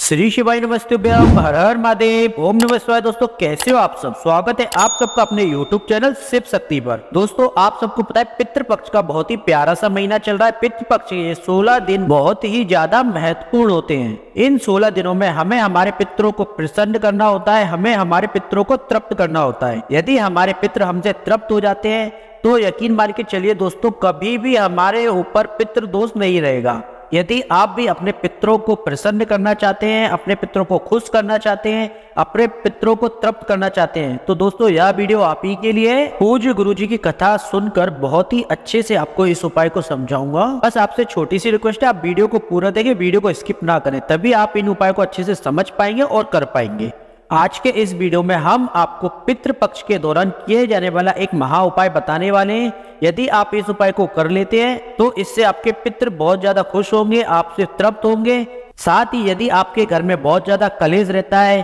श्री शिवाय नमस्तुभ्यम, हर हर महादेव, ओम नमः शिवाय। दोस्तों कैसे हो आप सब? स्वागत है आप सबका अपने YouTube चैनल शिव शक्ति पर। दोस्तों आप सबको पता है पितृपक्ष का बहुत ही प्यारा सा महीना चल रहा है। पितृपक्ष के 16 दिन बहुत ही ज्यादा महत्वपूर्ण होते हैं। इन 16 दिनों में हमें हमारे पितरों को प्रसन्न करना होता है, हमें हमारे पितरों को तृप्त करना होता है। यदि हमारे पितर हमसे तृप्त हो जाते हैं तो यकीन मान के चलिए दोस्तों, कभी भी हमारे ऊपर पितृ दोष नहीं रहेगा। यदि आप भी अपने पितरों को प्रसन्न करना चाहते हैं, अपने पितरों को खुश करना चाहते हैं, अपने पितरों को तृप्त करना चाहते हैं, तो दोस्तों यह वीडियो आप ही के लिए। पूज्य गुरुजी की कथा सुनकर बहुत ही अच्छे से आपको इस उपाय को समझाऊंगा। बस आपसे छोटी सी रिक्वेस्ट है, आप वीडियो को पूरा देखें, वीडियो को स्किप ना करें, तभी आप इन उपायों को अच्छे से समझ पाएंगे और कर पाएंगे। आज के इस वीडियो में हम आपको पितृपक्ष के दौरान किए जाने वाला एक महा उपाय बताने वाले हैं। यदि आप इस उपाय को कर लेते हैं तो इससे आपके पितृ बहुत ज्यादा खुश होंगे, आपसे तृप्त होंगे। साथ ही यदि आपके घर में बहुत ज्यादा कलेश रहता है,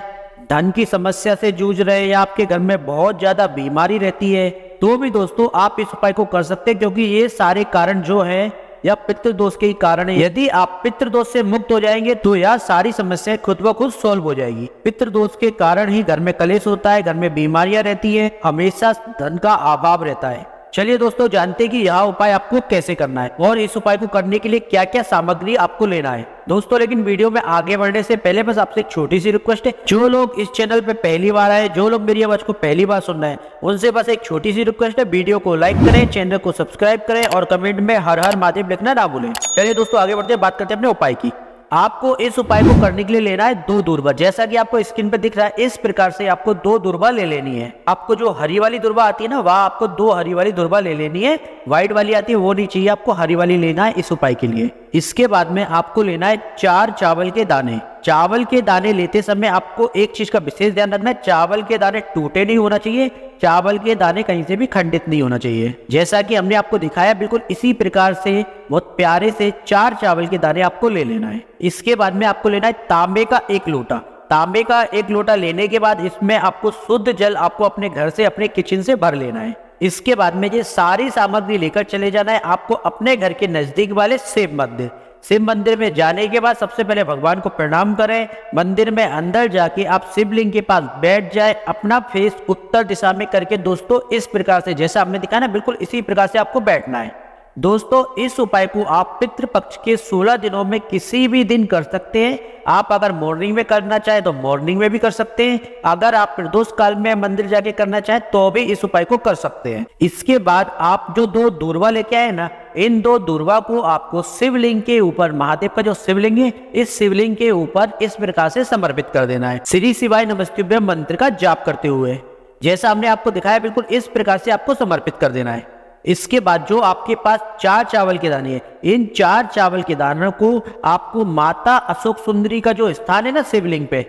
धन की समस्या से जूझ रहे हैं या आपके घर में बहुत ज्यादा बीमारी रहती है, तो भी दोस्तों आप इस उपाय को कर सकते हैं, क्योंकि ये सारे कारण जो है या पितृदोष के ही कारण है। यदि आप पितृदोष से मुक्त हो जाएंगे तो यह सारी समस्याएं खुद ब खुद सॉल्व हो जाएगी। पितृदोष के कारण ही घर में कलेश होता है, घर में बीमारियां रहती है, हमेशा धन का अभाव रहता है। चलिए दोस्तों जानते हैं कि यह उपाय आपको कैसे करना है और इस उपाय को करने के लिए क्या क्या सामग्री आपको लेना है। दोस्तों लेकिन वीडियो में आगे बढ़ने से पहले बस आपसे एक छोटी सी रिक्वेस्ट है, जो लोग इस चैनल पे पहली बार आए, जो लोग मेरी आवाज को पहली बार सुन रहे हैं, उनसे बस एक छोटी सी रिक्वेस्ट है, वीडियो को लाइक करें, चैनल को सब्सक्राइब करें और कमेंट में हर हर महादेव लिखना ना भूलें। चलिए दोस्तों आगे बढ़ते हैं, बात करते हैं अपने उपाय की। आपको इस उपाय को करने के लिए लेना है 2 दुर्वा। जैसा कि आपको स्क्रीन पे दिख रहा है, इस प्रकार से आपको 2 दुर्वा ले लेनी है। आपको जो हरी वाली दुर्वा आती है ना, वह आपको 2 हरी वाली दुर्वा ले लेनी है। व्हाइट वाली आती है वो नहीं चाहिए, आपको हरी वाली लेना है इस उपाय के लिए। इसके बाद में आपको लेना है 4 चावल के दाने। चावल के दाने लेते समय आपको एक चीज का विशेष ध्यान रखना है, चावल के दाने टूटे नहीं होना चाहिए, चावल के दाने कहीं से भी खंडित नहीं होना चाहिए। जैसा कि हमने आपको दिखाया बिल्कुल इसी प्रकार से बहुत प्यारे से 4 चावल के दाने आपको ले लेना है। इसके बाद में आपको लेना है तांबे का 1 लोटा। तांबे का 1 लोटा लेने के बाद इसमें आपको शुद्ध जल आपको अपने घर से, अपने किचन से भर लेना है। इसके बाद में ये सारी सामग्री लेकर चले जाना है आपको अपने घर के नजदीक वाले शिव मंदिर। शिव मंदिर में जाने के बाद सबसे पहले भगवान को प्रणाम करें। मंदिर में अंदर जाके आप शिवलिंग के पास बैठ जाए, अपना फेस उत्तर दिशा में करके दोस्तों इस प्रकार से, जैसा हमने दिखाया ना, बिल्कुल इसी प्रकार से आपको बैठना है। दोस्तों इस उपाय को आप पितृपक्ष के 16 दिनों में किसी भी दिन कर सकते हैं। आप अगर मॉर्निंग में करना चाहे तो मॉर्निंग में भी कर सकते हैं, अगर आप प्रदोष काल में मंदिर जाके करना चाहे तो भी इस उपाय को कर सकते हैं। इसके बाद आप जो 2 दुर्वा लेके आए ना, इन 2 दुर्वा को आपको शिवलिंग के ऊपर, महादेव का जो शिवलिंग है, इस शिवलिंग के ऊपर इस प्रकार से समर्पित कर देना है, श्री शिवाय नमस्तुभ्यम मंत्र का जाप करते हुए। जैसा हमने आपको दिखाया बिल्कुल इस प्रकार से आपको समर्पित कर देना है। इसके बाद जो आपके पास 4 चावल के दाने हैं, इन 4 चावल के दानों को आपको माता अशोक सुंदरी का जो स्थान है ना शिवलिंग पे,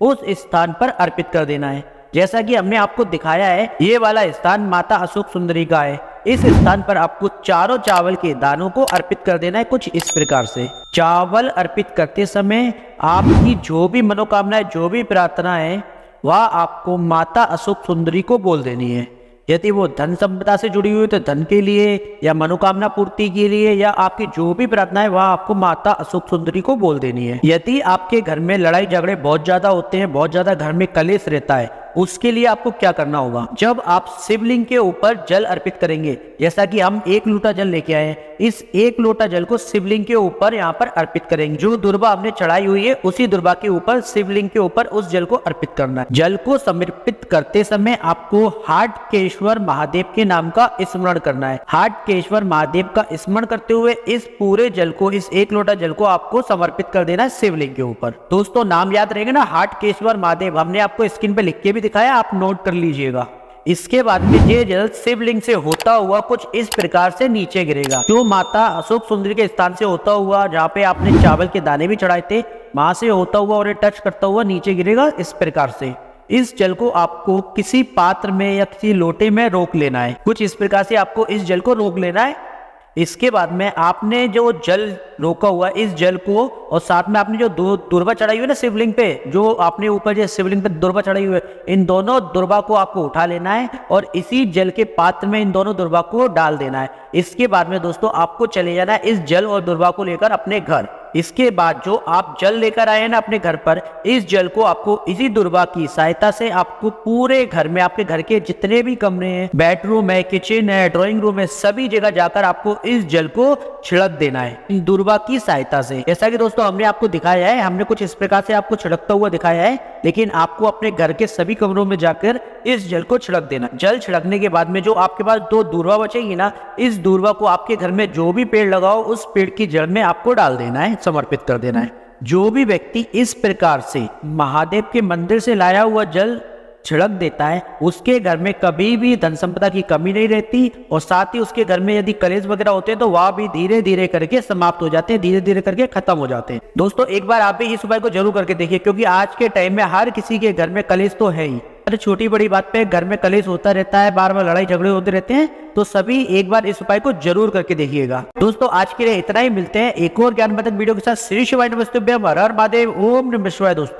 उस स्थान पर अर्पित कर देना है। जैसा कि हमने आपको दिखाया है, ये वाला स्थान माता अशोक सुंदरी का है। इस स्थान पर आपको चारों चावल के दानों को अर्पित कर देना है कुछ इस प्रकार से। चावल अर्पित करते समय आपकी जो भी मनोकामनाएं, जो भी प्रार्थना है, वह आपको माता अशोक सुंदरी को बोल देनी है। यदि वो धन संपदा से जुड़ी हुई तो धन के लिए, या मनोकामना पूर्ति के लिए, या आपकी जो भी प्रार्थना है वह आपको माता अशोक सुंदरी को बोल देनी है। यदि आपके घर में लड़ाई झगड़े बहुत ज्यादा होते हैं, बहुत ज्यादा घर में कलेश रहता है, उसके लिए आपको क्या करना होगा, जब आप शिवलिंग के ऊपर जल अर्पित करेंगे, जैसा कि हम 1 लोटा जल लेके आए हैं, इस 1 लोटा जल को शिवलिंग के ऊपर यहाँ पर अर्पित करेंगे। जो दुर्वा हमने चढ़ाई हुई है उसी दुर्वा के ऊपर, शिवलिंग के ऊपर उस जल को अर्पित करना है। जल को समर्पित करते समय आपको हाटकेश्वर महादेव के नाम का स्मरण करना है। हाटकेश्वर महादेव का स्मरण करते हुए इस पूरे जल को, इस 1 लोटा जल को आपको समर्पित कर देना है शिवलिंग के ऊपर। दोस्तों नाम याद रहेगा ना, हाटकेश्वर महादेव, हमने आपको स्क्रीन पे लिख के दिखाया, आप नोट कर लीजिएगा। इसके बाद में ये जल शिवलिंग से होता हुआ कुछ इस प्रकार से नीचे गिरेगा, जो माता अशोक सुंदरी के स्थान से होता हुआ, जहाँ पे आपने चावल के दाने भी चढ़ाए थे, वहां से होता हुआ और टच करता हुआ नीचे गिरेगा इस प्रकार से। इस जल को आपको किसी पात्र में या किसी लोटे में रोक लेना है, कुछ इस प्रकार से आपको इस जल को रोक लेना है। इसके बाद में आपने जो जल रोका हुआ इस जल को, और साथ में आपने जो 2 दुर्वा चढ़ाई हुई है ना शिवलिंग पे, जो आपने ऊपर जो शिवलिंग पे दुर्वा चढ़ाई हुई है, इन दोनों दुर्वा को आपको उठा लेना है और इसी जल के पात्र में इन दोनों दुर्वा को डाल देना है। इसके बाद में दोस्तों आपको चले जाना है इस जल और दुर्वा को लेकर अपने घर। इसके बाद जो आप जल लेकर आए हैं ना अपने घर पर, इस जल को आपको इसी दुर्वा की सहायता से आपको पूरे घर में, आपके घर के जितने भी कमरे हैं, बेडरूम है, किचन है, ड्राइंग रूम है, सभी जगह जाकर आपको इस जल को छिड़क देना है इन दुर्वा की सहायता से। जैसा कि दोस्तों हमने आपको दिखाया है, हमने कुछ इस प्रकार से आपको छिड़कता हुआ दिखाया है, लेकिन आपको अपने घर के सभी कमरों में जाकर इस जल को छिड़क देना। जल छिड़कने के बाद में जो आपके पास 2 दूर्वा बचेगी ना, इस दूर्वा को आपके घर में जो भी पेड़ लगाओ उस पेड़ की जड़ में आपको डाल देना है, समर्पित कर देना है। जो भी व्यक्ति इस प्रकार से महादेव के मंदिर से लाया हुआ जल छिड़क देता है, उसके घर में कभी भी धन संपदा की कमी नहीं रहती, और साथ ही उसके घर में यदि कलेश वगैरह होते हैं तो वह भी धीरे धीरे करके समाप्त हो जाते हैं, धीरे धीरे करके खत्म हो जाते हैं। दोस्तों एक बार आप भी इस उपाय को जरूर करके देखिए, क्योंकि आज के टाइम में हर किसी के घर में कलेश तो है ही। अरे छोटी बड़ी बात पे घर में कलेश होता रहता है, बार बार लड़ाई झगड़े होते रहते हैं, तो सभी एक बार इस उपाय को जरूर करके देखिएगा। दोस्तों आज के लिए इतना ही, मिलते हैं एक और ज्ञानवर्धक वीडियो के साथ। श्री शिवाय नमस्तुभ्यं, हर हर महादेव, ओम नमः शिवाय दोस्तों।